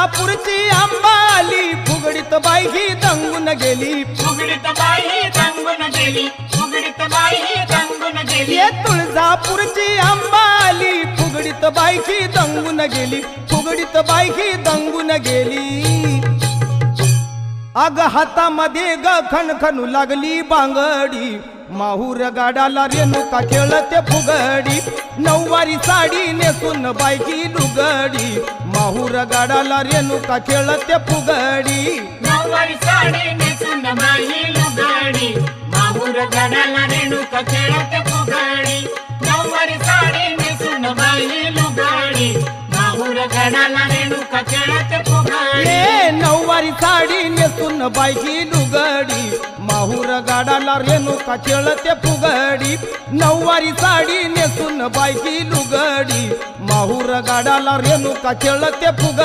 तुळजापूरची अंबाली फुगडीत बाई ही दंगून गेली फुगडीत बाई दंगून गेली फुगडीत बाई दंगून गेली ये तुळजापूरची अंबाली फुगडीत बाई ही दंगून गेली फुगडीत बाई ही दंगून गेली अग हातामध्ये ग खणखणू लागली बांगडी माहूर गाडाला रेणुका खेळते फुगडी नऊवारी साडी नेसून बायकी लुगडी माहूर गाडाला रेणुका खेळते फुगडी नऊवारी साडी नेसून बाई लुगडी माहूर गाडाला रेणुका खेळते फुगडी नऊवारी साडी नेसून बाई लुगडी माहूर गाडाला रेणुका खेळते फुगडी ये नऊवारी साडी नेसून बायकी लुगडी माहूर गाडाला रेणुका खेळते फुगडी नऊवारी साडी नेसून बायकी लुगडी माहूर गाडाला रेणुका खेळते फुगडी